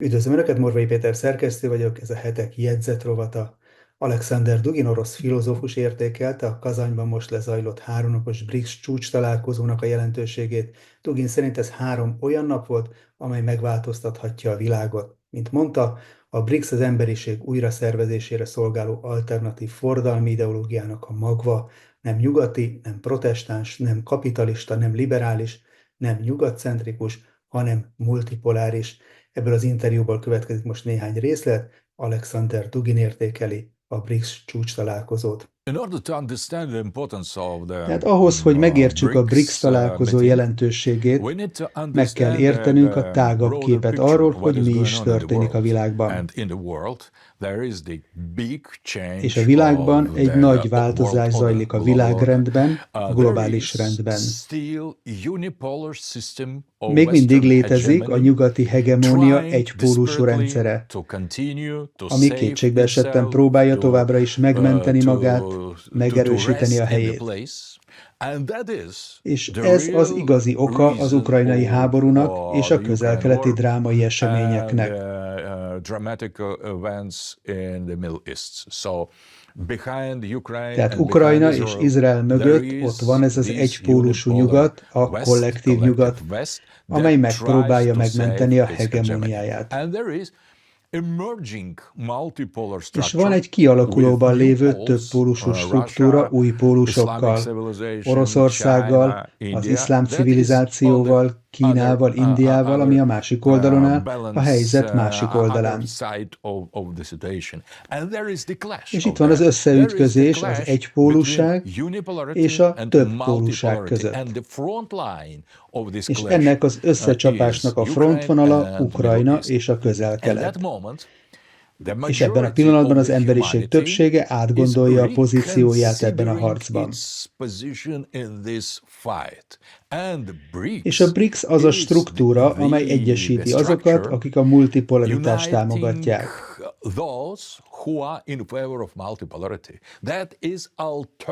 Üdvözlöm Önöket, Morvai Péter szerkesztő vagyok, ez a Hetek jegyzetrovata. Alekszander Dugin orosz filozófus értékelte a Kazanyban most lezajlott 3 napos BRICS-csúcs találkozónak a jelentőségét. Dugin szerint ez 3 olyan nap volt, amely megváltoztathatja a világot. Mint mondta, a BRICS az emberiség újraszervezésére szolgáló alternatív forradalmi ideológiának a magva, nem nyugati, nem protestáns, nem kapitalista, nem liberális, nem nyugat-centrikus, hanem multipolaritás. Ebből az interjúból következik most néhány részlet. Alekszander Dugin értékeli a BRICS-csúcs találkozót. Tehát ahhoz, hogy megértsük a BRICS találkozó jelentőségét, meg kell értenünk a tágabb képet arról, hogy mi is történik a világban. És a világban egy nagy változás zajlik a világrendben, a globális rendben. Még mindig létezik a nyugati hegemónia egypólusú rendszere, ami kétségbe esetten próbálja továbbra is megmenteni magát, megerősíteni a helyét. És ez az igazi oka az ukrajnai háborúnak és a közel-keleti drámai eseményeknek. Tehát Ukrajna és Izrael mögött ott van ez az egypólusú nyugat, a kollektív nyugat, amely megpróbálja megmenteni a hegemóniáját. És van egy kialakulóban lévő többpólusú struktúra új pólusokkal, Oroszországgal, az iszlám civilizációval, Kínával, Indiával, ami a másik oldalon áll, a helyzet másik oldalán. És itt van az összeütközés az egypólusság és a többpólusság között. És ennek az összecsapásnak a frontvonala Ukrajna és a közel-kelet. És ebben a pillanatban az emberiség többsége átgondolja a pozícióját ebben a harcban. És a BRICS az a struktúra, amely egyesíti azokat, akik a multipolaritást támogatják.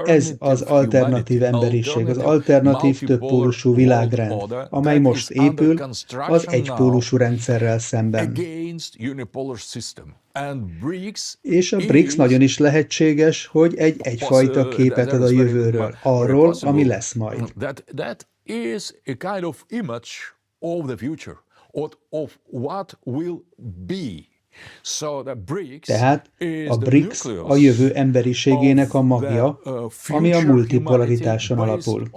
Ez az alternatív emberiség, az alternatív többpólusú világrend, amely most épül az egypólusú rendszerrel szemben. És a BRICS nagyon is lehetséges, hogy egyfajta képet ad a jövőről, arról, ami lesz majd. Is a kind of image of the future, of what will be. So the BRICS Tehát a BRICS a jövő emberiségének a magja, ami a multipolaritáson alapul.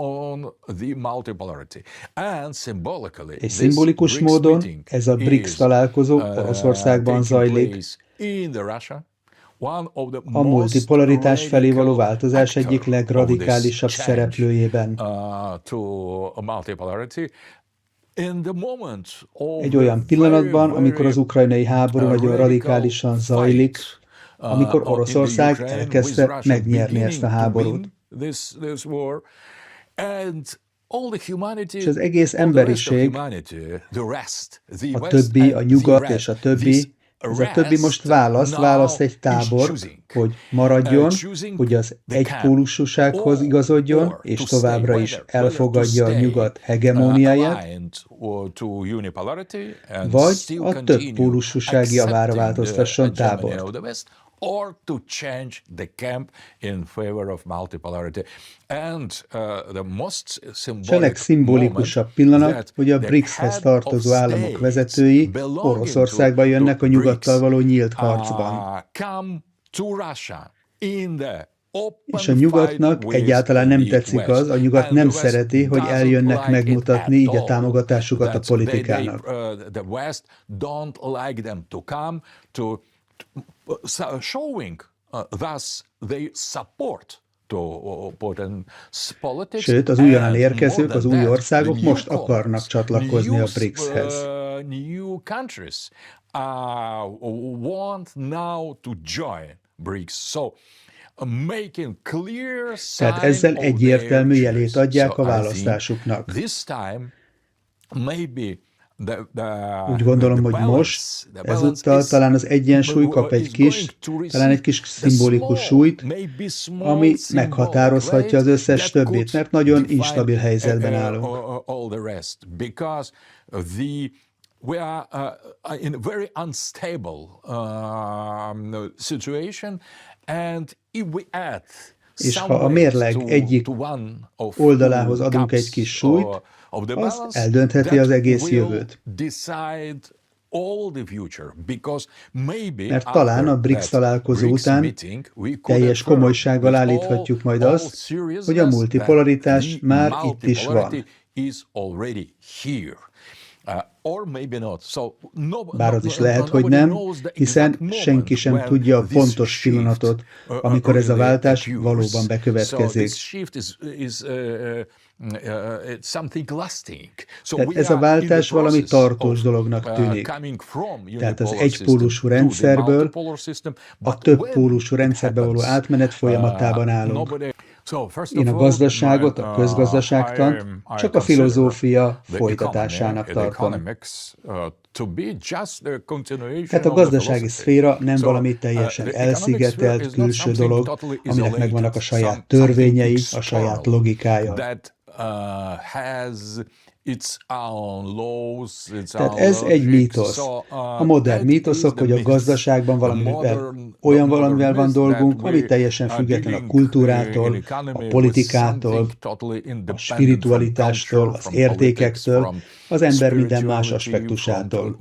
És szimbolikus módon ez a BRICS találkozó Oroszországban zajlik, a multipolaritás felé való változás egyik legradikálisabb szereplőjében. Egy olyan pillanatban, amikor az ukrajnai háború nagyon radikálisan zajlik, amikor Oroszország elkezdte megnyerni ezt a háborút. És az egész emberiség, a többi, a nyugat és a többi, ez a többi most választ egy tábor, hogy maradjon, hogy az egypólusúsághoz igazodjon, és továbbra is elfogadja a nyugat hegemóniáját, vagy a többpólusúság javára változtasson tábort. Or to change the camp in favor of multipolarity. And the most symbolic a legszimbolikusabb pillanat, hogy a BRICS-hez tartozó államok vezetői Oroszországba jönnek a nyugattal való nyílt harcban. És a nyugatnak egyáltalán nem tetszik az, a nyugat nem szereti, hogy eljönnek megmutatni így a támogatásukat a politikának. Sőt, az újonnan érkezők, az új országok most akarnak csatlakozni a BRICS-hez. Tehát ezzel egyértelmű jelét adják a választásuknak. Úgy gondolom, hogy most, ezúttal talán az egyensúly kap talán egy kis szimbolikus súlyt, ami meghatározhatja az összes többit, mert nagyon instabil helyzetben állunk. we are in a very unstable situation, and if we add és ha a mérleg egyik oldalához adunk egy kis súlyt, az eldöntheti az egész jövőt. Mert talán a BRICS találkozó után teljes komolysággal állíthatjuk majd azt, hogy a multipolaritás már itt is van. Bár az is lehet, hogy nem, hiszen senki sem tudja a pontos pillanatot, amikor ez a váltás valóban bekövetkezik. Tehát ez a váltás valami tartós dolognak tűnik. Tehát az egypólusú rendszerből a többpólusú rendszerbe való átmenet folyamatában állunk. Én a gazdaságot, a közgazdaságtant csak a filozófia folytatásának tartom. Tehát a gazdasági szféra nem valami teljesen elszigetelt külső dolog, aminek megvannak a saját törvényei, a saját logikája. Tehát ez egy mítosz. A modern mítoszok, hogy a gazdaságban olyan valamivel van dolgunk, ami teljesen független a kultúrától, a politikától, a spiritualitástól, az értékektől, az ember minden más aspektusától.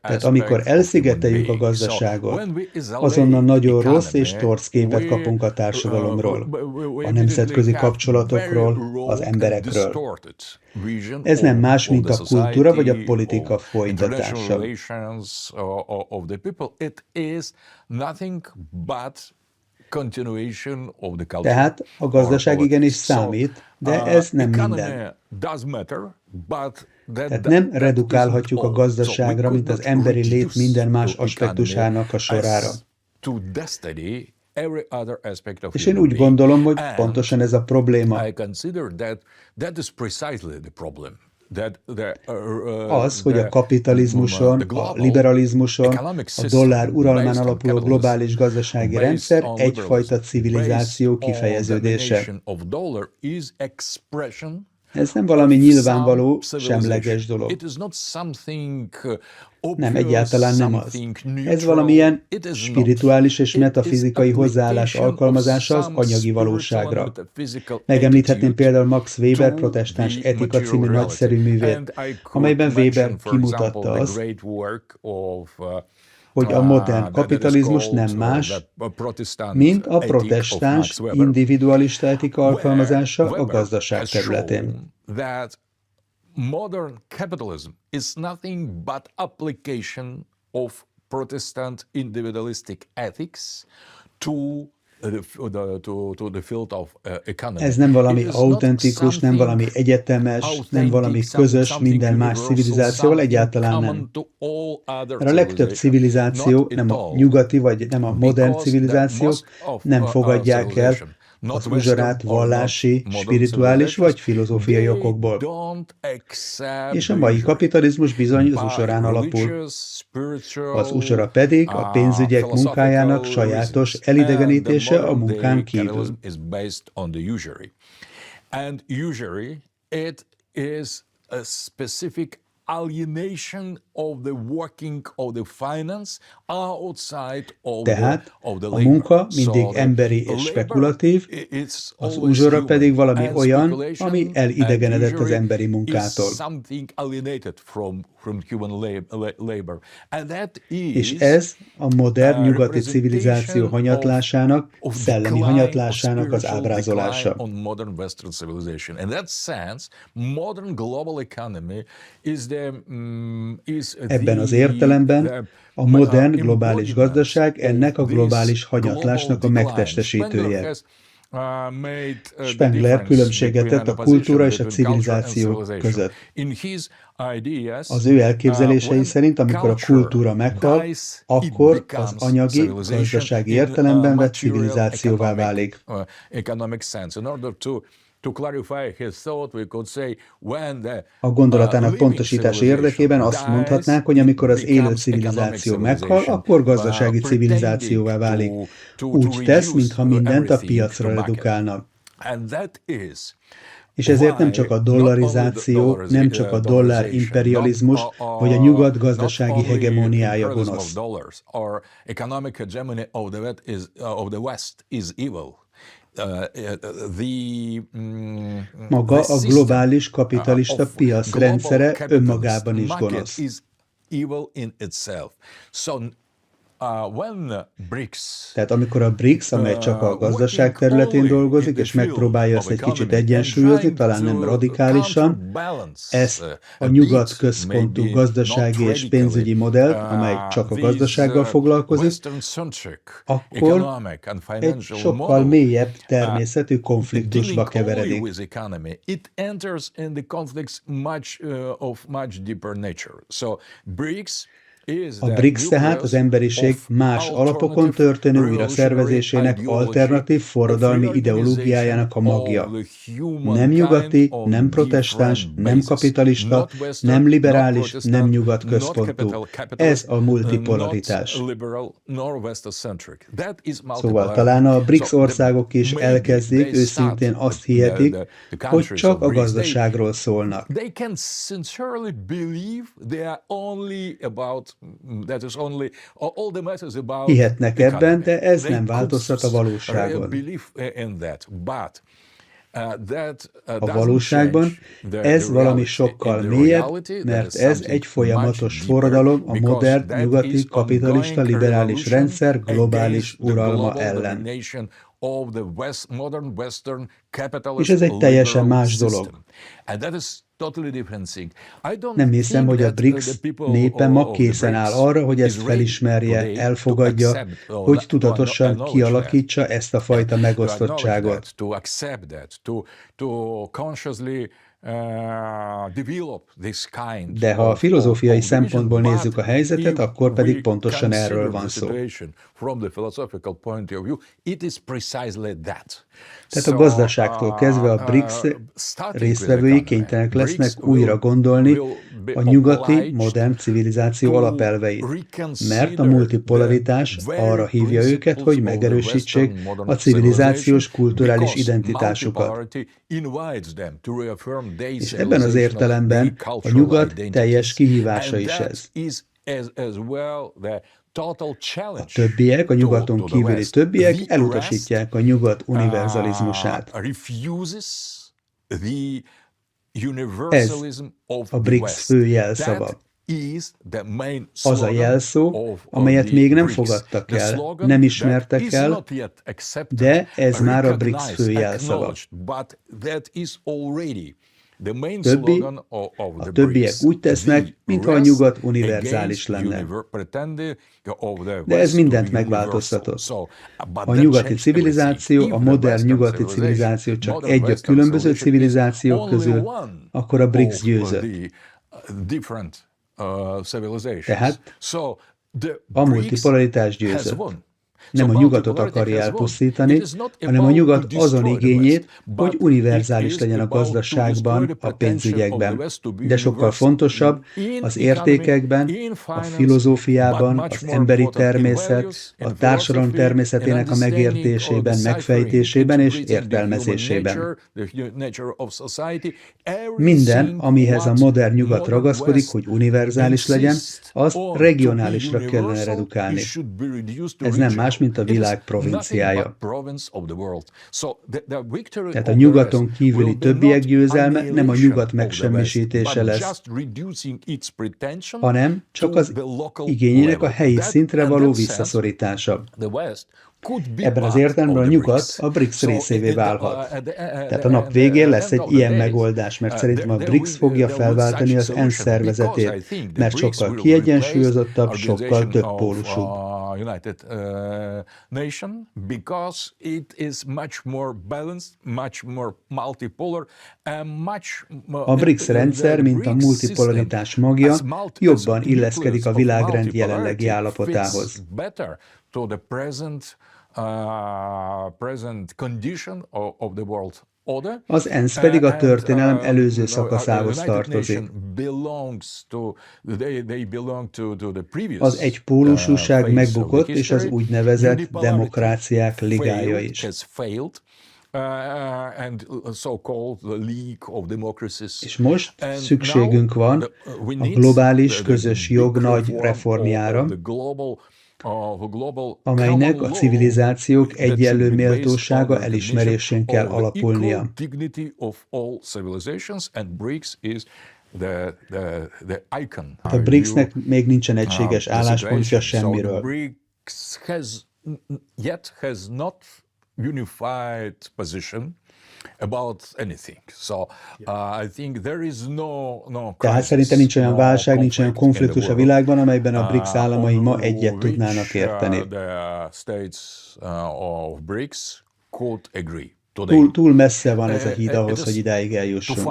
Tehát amikor elszigeteljük a gazdaságot, azonnal nagyon rossz és torz képet kapunk a társadalomról, a nemzetközi kapcsolatokról, az emberekről. Ez nem más, mint a kultúra vagy a politika folytatása. Tehát a gazdaság igenis számít, de ez nem minden. Tehát nem redukálhatjuk a gazdaságra, mint az emberi lét minden más aspektusának a sorára. És én úgy gondolom, hogy pontosan ez a probléma. Az, hogy a kapitalizmuson, a liberalizmuson, a dollár uralmán alapuló globális gazdasági rendszer egyfajta civilizáció kifejeződése. Ez nem valami nyilvánvaló, semleges dolog. Nem, egyáltalán nem az. Ez valamilyen spirituális és metafizikai hozzáállás alkalmazása az anyagi valóságra. Megemlíthetném például Max Weber protestáns etika című nagyszerű művét, amelyben Weber kimutatta azt, hogy a modern kapitalizmus nem más, mint a protestáns individualista etika alkalmazása a gazdaság területén. Modern capitalism is nothing but application of Protestant individualistic ethics to the field of economy. Ez nem valami autentikus, nem valami egyetemes, nem valami közös minden más civilizációval, egyáltalán nem. Mert a legtöbb civilizáció, nem a nyugati vagy nem a modern civilizációk nem fogadják el az uzsorát vallási, spirituális vagy filozófiai okokból. És a mai kapitalizmus bizony az uzsorán alapul. Az uzsora pedig a pénzügyek munkájának sajátos elidegenítése a munkán kívül. Tehát a munka mindig emberi és spekulatív, az uzsora pedig valami olyan, ami elidegenedett az emberi munkától. És ez a modern nyugati civilizáció hanyatlásának, szellemi hanyatlásának az ábrázolása. Ebben az értelemben a modern globális gazdaság ennek a globális hanyatlásnak a megtestesítője. Spengler különbséget tett a kultúra és a civilizáció között. Az ő elképzelései szerint, amikor a kultúra meghal, akkor az anyagi, gazdasági értelemben vett civilizációvá válik. A gondolatának pontosítása érdekében azt mondhatnánk, hogy amikor az élő civilizáció meghal, akkor gazdasági civilizációvá válik. Úgy tesz, mintha mindent a piacra redukálna. És ezért nem csak a dollarizáció, nem csak a dollár imperializmus, vagy a nyugat gazdasági hegemóniája gonosz. Maga a globális kapitalista piac rendszere önmagában is gonosz. Tehát amikor a BRICS, amely csak a gazdaság területén dolgozik, és megpróbálja ezt egy kicsit egyensúlyozni, talán nem radikálisan, ezt a nyugat központú gazdasági és pénzügyi modellt, amely csak a gazdasággal foglalkozik, akkor egy sokkal mélyebb természetű konfliktusba keveredik. A BRICS tehát az emberiség más alapokon történő újraszervezésének alternatív forradalmi ideológiájának a magja. Nem nyugati, nem protestáns, nem kapitalista, nem liberális, nem nyugat központú. Ez a multipolaritás. Szóval talán a BRICS országok is elkezdik, őszintén azt hihetik, hogy csak a gazdaságról szólnak. Hihetnek ebben, de ez nem változtat a valóságon. A valóságban ez valami sokkal mélyebb, mert ez egy folyamatos forradalom a modern, nyugati, kapitalista, liberális rendszer globális uralma ellen. És ez egy teljesen más dolog. Nem hiszem, hogy a BRICS népe ma készen áll arra, hogy ezt felismerje, elfogadja, hogy tudatosan kialakítsa ezt a fajta megosztottságot. De ha a filozófiai szempontból nézzük a helyzetet, akkor pedig pontosan erről van szó. Tehát a gazdaságtól kezdve a BRICS résztvevői kénytelenek lesznek újra gondolni a nyugati, modern civilizáció alapelveit, mert a multipolaritás arra hívja őket, hogy megerősítsék a civilizációs, kulturális identitásukat. És ebben az értelemben a nyugat teljes kihívása is ez. A többiek, a nyugaton kívüli többiek elutasítják a nyugat univerzalizmusát. Ez a BRICS fő jelszava. Az a jelszó, amelyet még nem fogadtak el, nem ismertek el, de ez már a BRICS fő jelszava. A többiek úgy tesznek, mintha a nyugat univerzális lenne. De ez mindent megváltoztatott. A nyugati civilizáció, a modern nyugati civilizáció csak egy a különböző civilizációk közül, akkor a BRICS győzött. Tehát a multipolaritás győzött. Nem a nyugatot akarja elpusztítani, hanem a nyugat azon igényét, hogy univerzális legyen a gazdaságban, a pénzügyekben. De sokkal fontosabb, az értékekben, a filozófiában, az emberi természet, a társadalom természetének a megértésében, megfejtésében és értelmezésében. Minden, amihez a modern nyugat ragaszkodik, hogy univerzális legyen, azt regionálisra kellene redukálni. Ez nem más, mint a világ provinciája. Tehát a nyugaton kívüli többiek győzelme nem a nyugat megsemmisítése lesz, hanem csak az igényének a helyi szintre való visszaszorítása. Ebben az értelemben a nyugat a BRICS részévé válhat. Tehát a nap végén lesz egy ilyen megoldás, mert szerintem a BRICS fogja felváltani az ENSZ szervezetét, mert sokkal kiegyensúlyozottabb, sokkal több pólusú. A BRICS rendszer, mint a multipolaritás magja, jobban illeszkedik a világrend jelenlegi állapotához. Az ENSZ pedig a történelem előző szakaszához tartozik. Az egypólusúság megbukott, és az úgynevezett demokráciák ligája is. and so-called the League of Democracies. És most szükségünk van a globális közös jog nagy reformjára, amelynek a civilizációk egyenlő méltósága elismerésén kell alapulnia. A BRICS-nek még nincsen egységes álláspontja semmiről. Has not unified position about anything. So I think there is no Tehát szerintem nincs olyan válság, nincs olyan konfliktus a világban, amelyben a BRICS államai ma egyet tudnának érteni. The states of BRICS could agree. Túl messze van ez a híd ahhoz, hogy idáig eljussunk.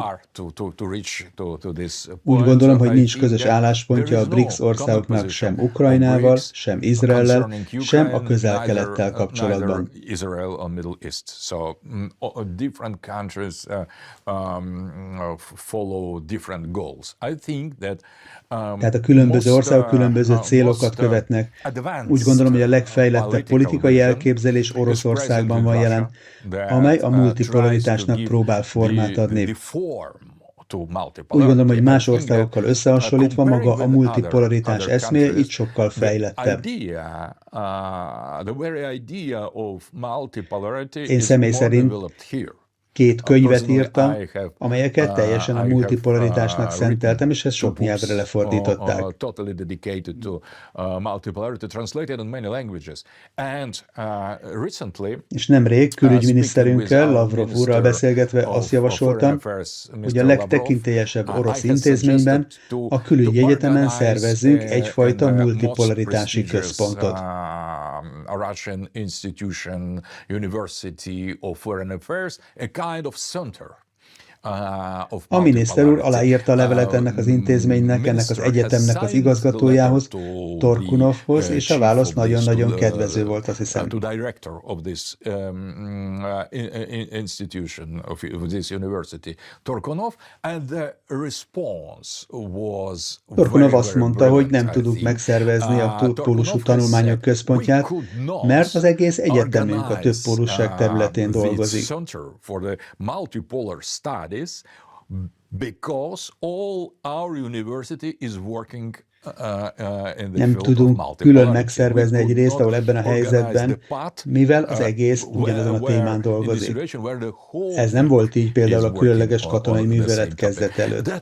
Úgy gondolom, hogy nincs közös álláspontja a BRICS országoknak sem Ukrajnával, sem Izraellel, sem a Közel-Kelettel kapcsolatban. Tehát a különböző országok különböző célokat követnek. Úgy gondolom, hogy a legfejlettebb politikai elképzelés Oroszországban van jelen, amely a multipolaritásnak próbál formát adni. Úgy gondolom, hogy más országokkal összehasonlítva maga a multipolaritás eszméje itt sokkal fejlettebb. Én személy szerint 2 könyvet írtam, amelyeket teljesen a multipolaritásnak szenteltem, és ezt sok nyelvre lefordították. És nemrég külügyminiszterünkkel, Lavrov úrral beszélgetve azt javasoltam, hogy a legtekintélyesebb orosz intézményben, a külügyi egyetemen szervezzünk egyfajta multipolaritási központot. A Russian institution, University of Foreign Affairs, a kind of center. A miniszter úr aláírta a levelet ennek az intézménynek, ennek az egyetemnek az igazgatójához, Torkunovhoz, és a válasz nagyon-nagyon kedvező volt, azt hiszem. Torkunov azt mondta, hogy nem tudunk megszervezni a többpólusú tanulmányok központját, mert az egész egyetemünk a többpólusság területén dolgozik. Because all our university is working nem tudunk külön megszervezni egy részt, ahol ebben a helyzetben, mivel az egész ugyanazon a témán dolgozik. Ez nem volt így például a különleges katonai művelet kezdet előtt.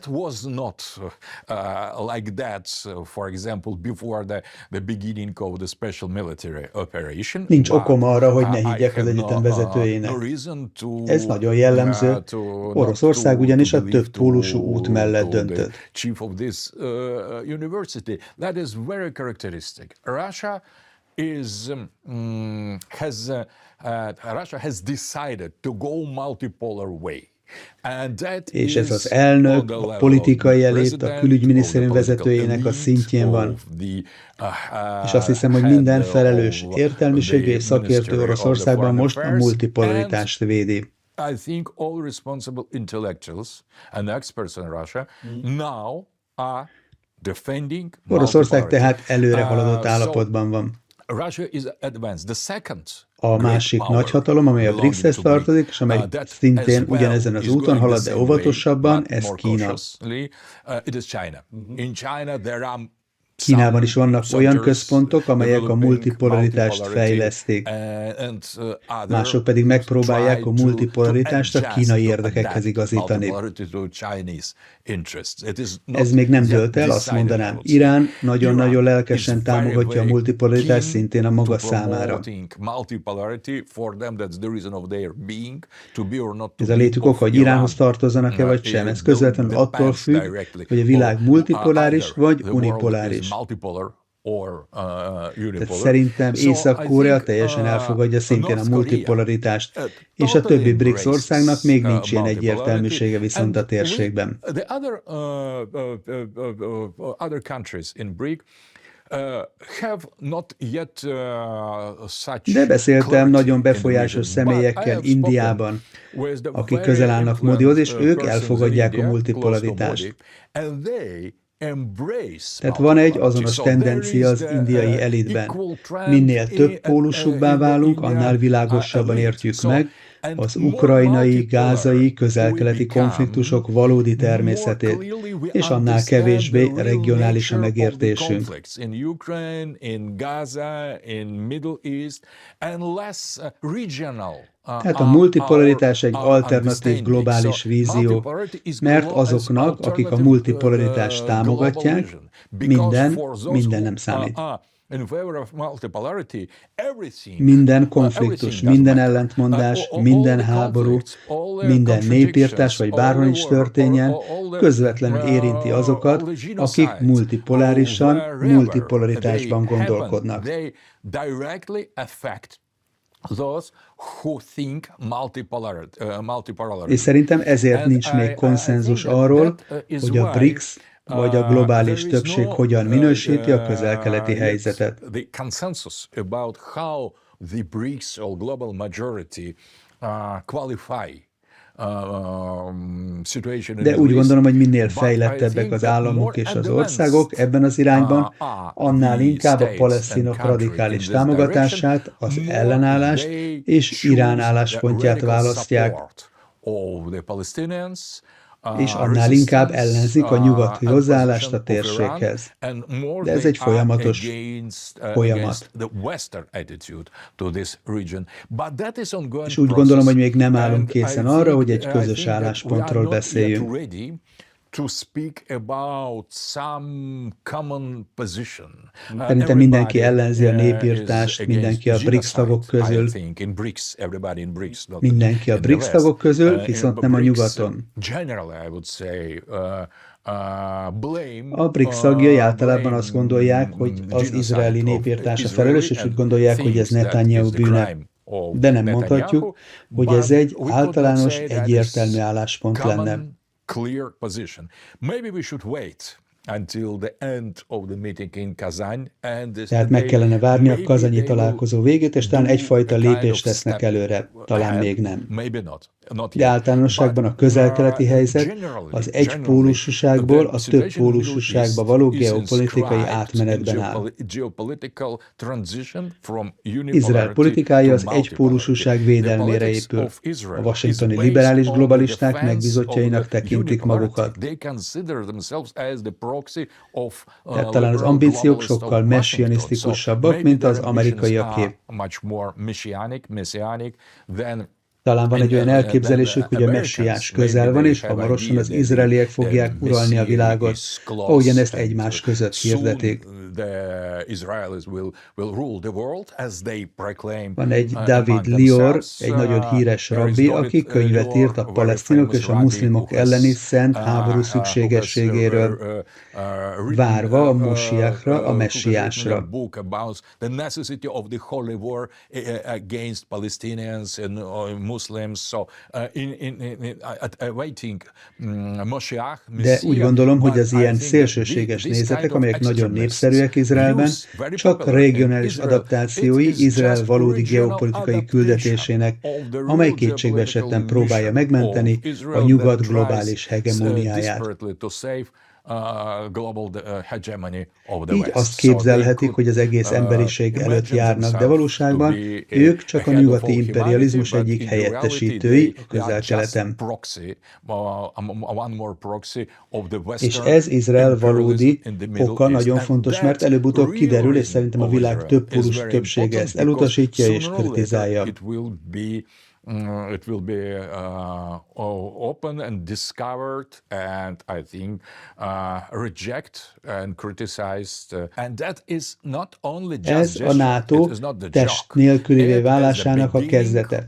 Nincs okom arra, hogy ne higgyek az egyetem vezetőjének. Ez nagyon jellemző. Oroszország ugyanis a többpólusú út mellett döntött. That is very characteristic. Russia has decided to go multipolar way. És ez az elnök, a politikai elit, a külügyminisztérium vezetőjének a szintjén van. És azt hiszem, hogy minden felelős értelmiségi és szakértő Oroszországban most a multipolaritást védi. I think all responsible intellectuals and experts in Russia now are Oroszország tehát előre haladott állapotban van. A másik nagyhatalom, amely a BRICS-hez tartozik, és amely szintén ugyanezen az úton halad, de óvatosabban, ez Kína. Kínában is vannak olyan központok, amelyek a multipolaritást fejlesztik. Mások pedig megpróbálják a multipolaritást a kínai érdekekhez igazítani. Ez még nem dőlt el, azt mondanám. Irán nagyon-nagyon lelkesen támogatja a multipolaritást szintén a maga számára. Ez a létük oka, hogy Iránhoz tartozzanak-e vagy sem. Ez közvetlenül attól függ, hogy a világ multipoláris vagy unipoláris. Tehát szerintem Észak-Korea teljesen elfogadja szintén a multipolaritást, és a többi BRICS országnak még nincs ilyen egyértelműsége viszont a térségben. De beszéltem nagyon befolyásos személyekkel Indiában, akik közel állnak Modihoz, és ők elfogadják a multipolaritást. Tehát van egy azonos tendencia az indiai elitben. Minél több pólusúbbá válunk, annál világosabban értjük meg, az ukrajnai, gázai, közel-keleti konfliktusok valódi természetét, és annál kevésbé regionális a megértésünk. Tehát a multipolaritás egy alternatív globális vízió, mert azoknak, akik a multipolaritást támogatják, minden nem számít. Minden konfliktus, minden ellentmondás, minden háború, minden népirtás, vagy bárhol is történjen, közvetlenül érinti azokat, akik multipolaritásban gondolkodnak. És szerintem ezért nincs még konszenzus arról, hogy a BRICS vagy a globális többség hogyan minősíti a közel-keleti helyzetet. De úgy gondolom, hogy minél fejlettebbek az államok és az országok ebben az irányban, annál inkább a palesztinok radikális támogatását, az ellenállást és Irán álláspontját választják, és annál inkább ellenzik a nyugati hozzáállást a térséghez. De ez egy folyamatos folyamat. És úgy gondolom, hogy még nem állunk készen arra, hogy egy közös álláspontról beszéljünk. Szerintem mindenki ellenzi a népirtást, mindenki a BRICS tagok közül. Mindenki a BRICS tagok közül, viszont nem a nyugaton. A BRICS tagjai általában azt gondolják, hogy az izraeli népirtás a felelős, és úgy gondolják, hogy ez Netanyahu bűne. De nem mondhatjuk, hogy ez egy általános, egyértelmű álláspont lenne. Clear position. Maybe we should wait until the end of the meeting in Kazan, tehát meg kellene várni a kazanyi találkozó végét, és talán egyfajta lépést tesznek előre, talán még nem. De általánosságban a közel-keleti helyzet az egypólusúságból a többpólusúságba való geopolitikai átmenetben áll. Izrael politikája az egypólusúság védelmére épül. A washingtoni liberális globalisták megbízottjainak tekintik magukat. Tehát talán az ambíciók sokkal messianisztikusabbak, mint az amerikaiaké. Talán van egy olyan elképzelésük, hogy a messiás közel van, és hamarosan az izraeliek fogják uralni a világot, ahogyan ezt egymás között hirdetik. Van egy David Lior, egy nagyon híres rabbi, aki könyvet írt a palesztinok és a muszlimok elleni szent háború szükségességéről, várva a mosiákra, a messiásra. De úgy gondolom, hogy az ilyen szélsőséges nézetek, amelyek nagyon népszerűek Izraelben, csak regionális adaptációi Izrael valódi geopolitikai küldetésének, amely kétségbeesetten próbálja megmenteni a nyugat globális hegemóniáját. Így azt képzelhetik, hogy az egész emberiség előtt járnak, de valóságban ők csak a nyugati imperializmus egyik helyettesítői a közel-keleten. És ez Izrael valódi oka nagyon fontos, mert előbb-utóbb kiderül, és szerintem a világ többpólusú többsége ezt elutasítja és kritizálja. It will be open and discovered, and I think reject and criticized, and that is not only just ez a NATO test nélkülivé válásának a kezdete.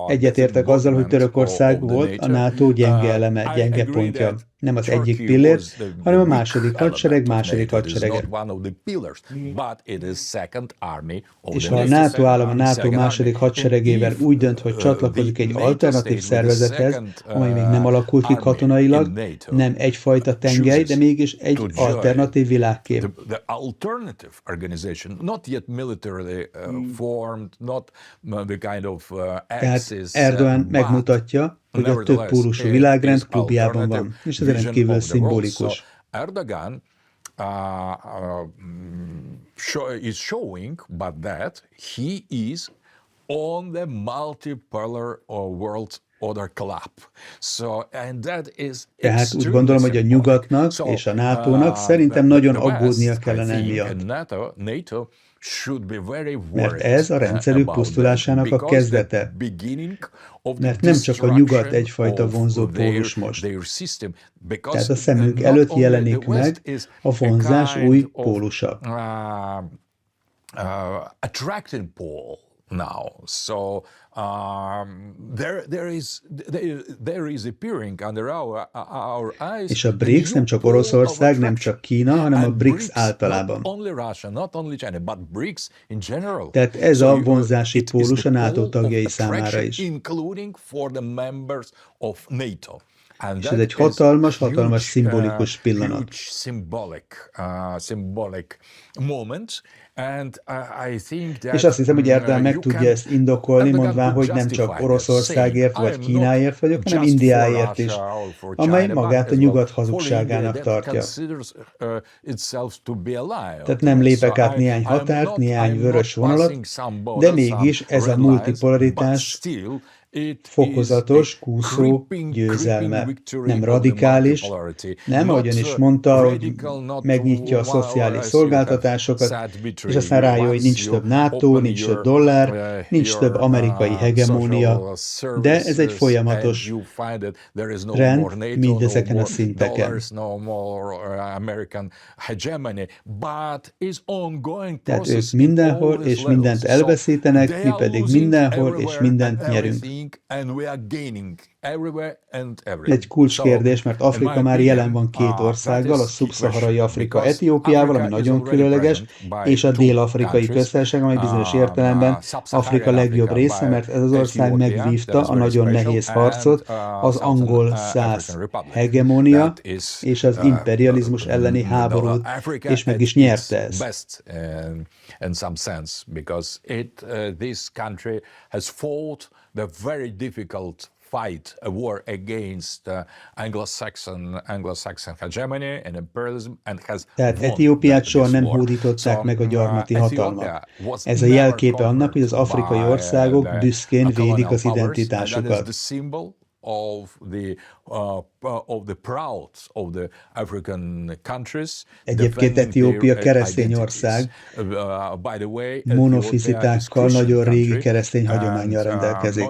Egyetértek azzal, hogy Törökország volt a NATO gyenge eleme, gyenge pontja. Nem az egyik pillér, hanem a második hadsereg, második hadserege. És ha a NATO állam a NATO második hadseregével úgy dönt, hogy csatlakozik egy alternatív szervezethez, amely még nem alakult ki katonailag, nem egyfajta tengely, de mégis egy alternatív világkép. Tehát Erdogan megmutatja, hogy a többpólusú világrend klubjában van, és ez rendkívül szimbolikus. Erdogan is showing, but that he is on the multipolar world order collapse. Tehát úgy gondolom, hogy a nyugatnak és a NATO-nak szerintem nagyon aggódnia kellene emiatt. Mert ez a rendszerük pusztulásának a kezdete. Mert nem csak a nyugat egyfajta vonzó pólus most. Tehát a szemünk előtt jelenik meg a vonzás új pólusa. Attracting pole now. So there is appearing under our eyes. És a BRICS nem csak Oroszország, nem csak Kína, hanem a BRICS általában. Tehát ez a vonzási pólus a NATO tagjai számára is. És ez egy hatalmas szimbolikus pillanat. És azt hiszem, hogy Erdogan meg tudja ezt indokolni, mondván, hogy nem csak Oroszországért vagy Kínáért vagyok, hanem Indiáért is, amely magát a nyugat hazugságának tartja. Tehát nem lépek át néhány határt, néhány vörös vonalat, de mégis ez a multipolaritás fokozatos, kúszó győzelme. Nem radikális, nem, ahogyan is mondta, hogy megnyitja a szociális szolgáltatásokat, és aztán rájön, hogy nincs több NATO, nincs több dollár, nincs több amerikai hegemónia, de ez egy folyamatos rend mindezeken a szinteken. Tehát ők mindenhol és mindent elveszítenek, mi pedig mindenhol és mindent nyerünk. Egy kulcskérdés, mert Afrika már jelen van két országgal, a szubszaharai Afrika Etiópiával, ami nagyon különleges, és a dél-afrikai köztársaság, amely bizonyos értelemben Afrika legjobb része, mert ez az ország megvívta a nagyon nehéz harcot, az angol-szász hegemónia és az imperializmus elleni háborút, és meg is nyerte ezt. The very difficult fight, a war against Anglo-Saxon hegemony and imperialism, and has Tehát Etiópiát soha nem hódították meg a gyarmati hatalmak. Ez a jelképe annak, hogy az afrikai országok büszkén védik az identitásukat. Egyébként Etiópia keresztény ország, monofizitákkal, nagyon régi keresztény hagyománnyal rendelkezik.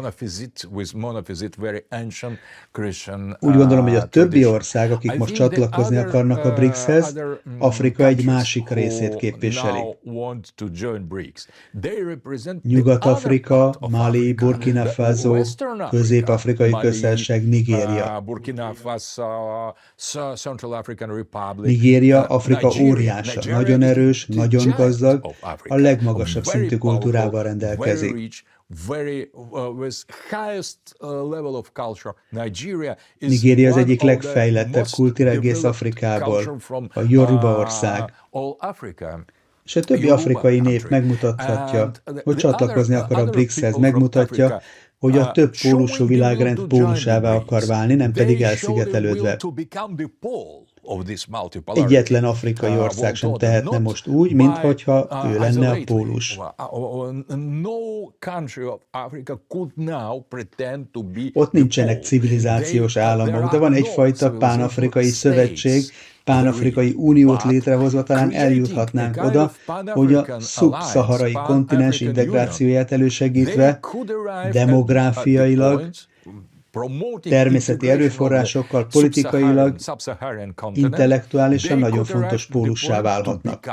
Úgy gondolom, hogy a többi ország, akik most csatlakozni akarnak a BRICS-hez, Afrika egy másik részét képviseli. Nyugat-Afrika, Mali, Burkina Faso, Közép-afrikai köztársaság, Nigéria. Nigéria, Afrika óriása, nagyon erős, nagyon gazdag, a legmagasabb szintű kultúrával rendelkezik. Nigéria az egyik legfejlettebb kultúra egész Afrikából, a Yoruba ország. És a többi afrikai nép megmutathatja, hogy csatlakozni akar a BRICS-hez, megmutatja, hogy a több pólusú világrend pólusává akar válni, nem pedig elszigetelődve. Egyetlen afrikai ország sem tehetne most úgy, minthogyha ő lenne a pólus. Ott nincsenek civilizációs államok, de van egyfajta pánafrikai szövetség, pánafrikai uniót létrehozva talán eljuthatnánk oda, hogy a szubszaharai kontinens integrációját elősegítve demográfiailag, természeti erőforrásokkal, politikailag, intellektuálisan nagyon fontos pólussá válhatnak.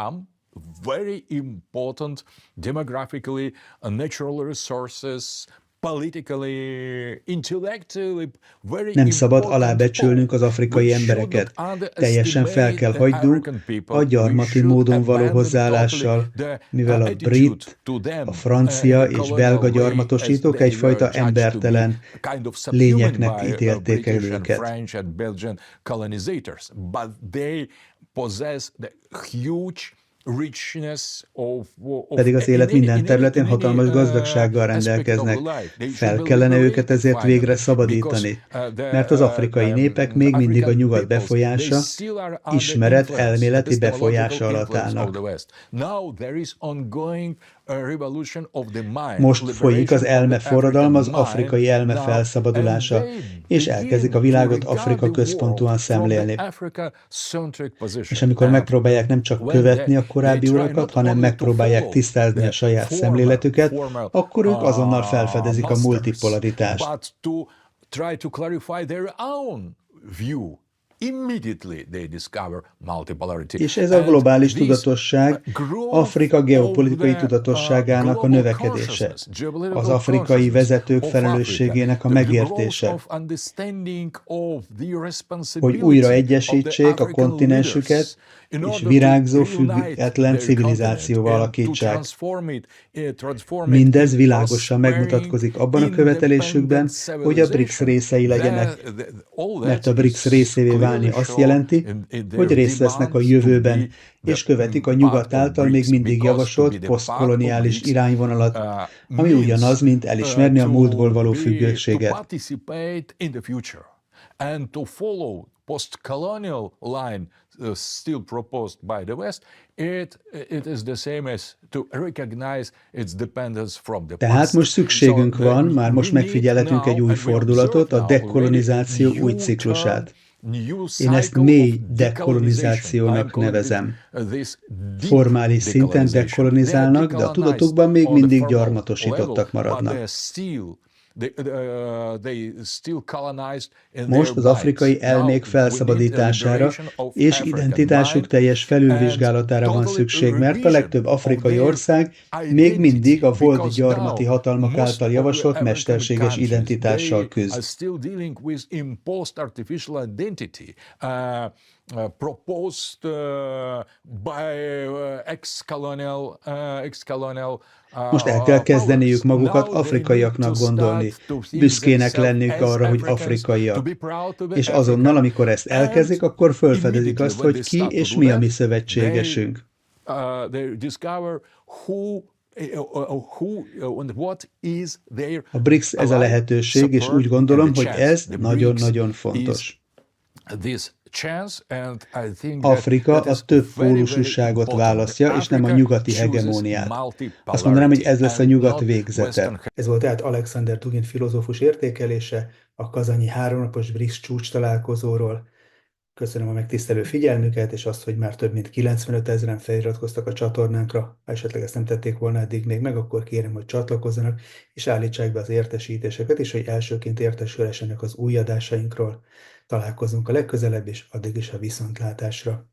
Nem szabad alábecsülnünk az afrikai embereket. Teljesen fel kell hagynunk a gyarmati módon való hozzáállással, mivel a brit, a francia és belga gyarmatosítók egyfajta embertelen lényeknek ítélték el őket. Pedig az élet minden területén hatalmas gazdagsággal rendelkeznek. Fel kellene őket ezért végre szabadítani, mert az afrikai népek még mindig a nyugat befolyása, ismeret elméleti befolyása alatt állnak. Most folyik az elme forradalma, az afrikai elme felszabadulása, és elkezdik a világot Afrika központúan szemlélni. És amikor megpróbálják nem csak követni a korábbi urakat, hanem megpróbálják tisztázni a saját szemléletüket, akkor ők azonnal felfedezik a multipolaritást. És ez a globális tudatosság Afrika geopolitikai tudatosságának a növekedése, az afrikai vezetők felelősségének a megértése, hogy újra egyesítsék a kontinensüket, és virágzó, független civilizációval alakítsák. Mindez világosan megmutatkozik abban a követelésükben, hogy a BRICS részei legyenek, mert a BRICS részévé válni azt jelenti, hogy részt vesznek a jövőben, és követik a nyugat által még mindig javasolt posztkoloniális irányvonalat, ami ugyanaz, mint elismerni a múltból való függőséget. Post-colonial line still proposed by the West, it is the same as to recognize its dependence from the past. Tehát most szükségünk van, már most megfigyelhetünk egy új fordulatot, a dekolonizáció új ciklusát. Én ezt mély dekolonizációnak nevezem. Formális szinten dekolonizálnak, de a tudatukban még mindig gyarmatosítottak maradnak. Most az afrikai elmék felszabadítására és identitásuk teljes felülvizsgálatára van szükség, mert a legtöbb afrikai ország még mindig a volt gyarmati hatalmak által javasolt mesterséges identitással küzd. Proposed by ex-colonial. Most el kell kezdeniük magukat afrikaiaknak gondolni, büszkének lenniük arra, hogy afrikaiak. És azonnal, amikor ezt elkezdik, akkor felfedezik azt, hogy ki és mi a mi szövetségesünk. A BRICS ez a lehetőség, és úgy gondolom, hogy ez nagyon-nagyon fontos. Afrika a több pólusúságot választja, és nem a nyugati hegemóniát. Azt mondanám, hogy ez lesz a nyugat végzete. Ez volt tehát Alekszander Dugin filozófus értékelése a kazanyi 3 napos BRICS-csúcs találkozóról. Köszönöm a megtisztelő figyelmüket, és azt, hogy már több mint 95 000-en feliratkoztak a csatornánkra. Ha esetleg ezt nem tették volna eddig még meg, akkor kérem, hogy csatlakozzanak, és állítsák be az értesítéseket, és hogy elsőként értesülhessenek az új adásainkról. Találkozunk a legközelebb, és addig is a viszontlátásra.